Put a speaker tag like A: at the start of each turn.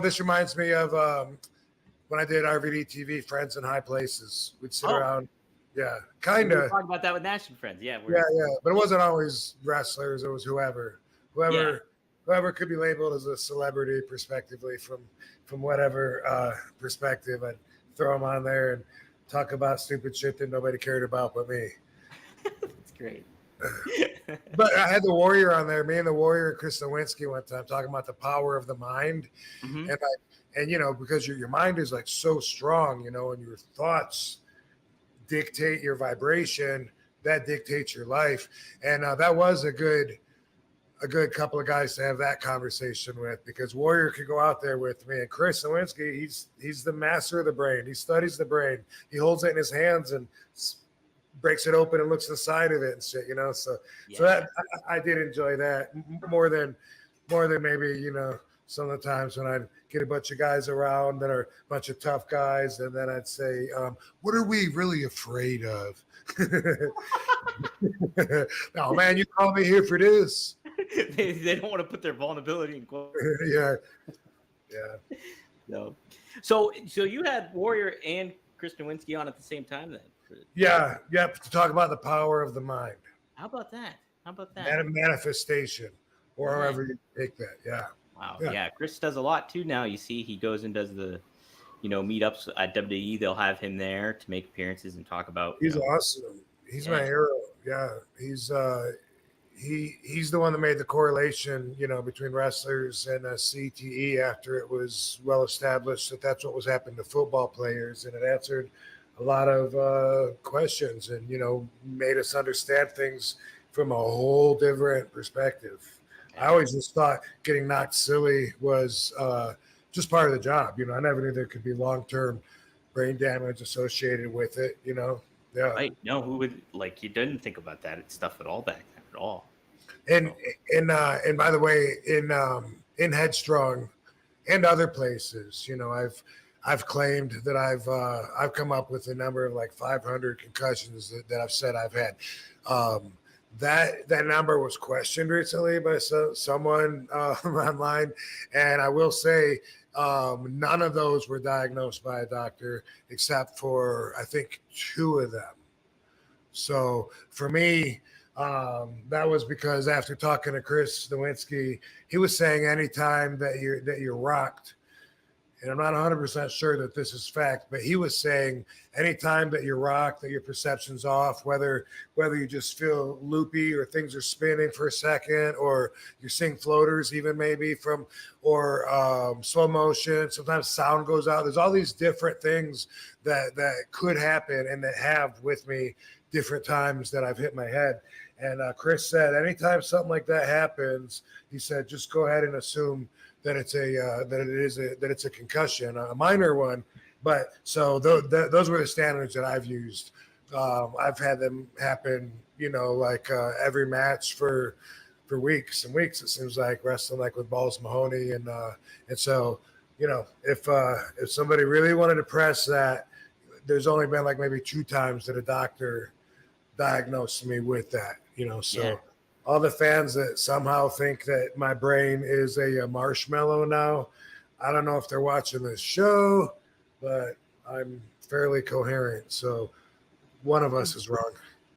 A: This reminds me of when I did RVD TV, Friends in High Places. We'd sit around. Yeah, kind of.
B: Talk about that with Nash and Friends. Yeah,
A: yeah. But it wasn't always wrestlers. It was whoever could be labeled as a celebrity, prospectively from whatever perspective. I'd throw them on there and talk about stupid shit that nobody cared about but me.
B: That's great.
A: But I had the Warrior on there. Me and the Warrior, Chris Nowinski, one time talking about the power of the mind, and because your mind is like so strong, and your thoughts dictate your vibration, that dictates your life, and that was a good couple of guys to have that conversation with, because Warrior could go out there with me, and Chris Nowinski, he's the master of the brain. He studies the brain. He holds it in his hands and breaks it open and looks inside of it and shit, So that I did enjoy that more than maybe some of the times when I'd get a bunch of guys around that are a bunch of tough guys, and then I'd say, "What are we really afraid of?" No, man, you called me here for this.
B: They don't want to put their vulnerability in quote.
A: Yeah.
B: No. So you had Warrior and Chris Nowinski on at the same time then?
A: Yeah, to talk about the power of the mind.
B: How about that?
A: Manifestation, or however you take that. Yeah.
B: Wow. Yeah. Chris does a lot too now. You see, he goes and does the, meetups at WWE. They'll have him there to make appearances and talk about.
A: He's awesome. He's my hero. Yeah. He's the one that made the correlation, between wrestlers and CTE after it was well established that that's what was happening to football players, and it answered a lot of questions and, made us understand things from a whole different perspective. I always just thought getting knocked silly was just part of the job. I never knew there could be long-term brain damage associated with it, Yeah.
B: Right. No, who would, you didn't think about that stuff at all back then at all.
A: And by the way, in Headstrong and other places, I've claimed that I've come up with a number of 500 concussions that I've said I've had. That number was questioned recently by someone online, and I will say none of those were diagnosed by a doctor except for I think 2 of them. So for me, that was because after talking to Chris Nowinski, he was saying anytime that you're rocked. And I'm not 100% sure that this is fact, but he was saying anytime that you're rocked, that your perception's off, whether you just feel loopy or things are spinning for a second, or you're seeing floaters even maybe or slow motion, sometimes sound goes out. There's all these different things that could happen and that have with me different times that I've hit my head. And Chris said, anytime something like that happens, he said, just go ahead and assume that it's a concussion, a minor one. But so those were the standards that I've used. I've had them happen, every match for weeks and weeks. It seems like wrestling with Balls Mahoney, and so if somebody really wanted to press that, there's only been maybe 2 times that a doctor diagnosed me with that. So. Yeah. All the fans that somehow think that my brain is a marshmallow now, I don't know if they're watching this show, but I'm fairly coherent. So one of us is wrong.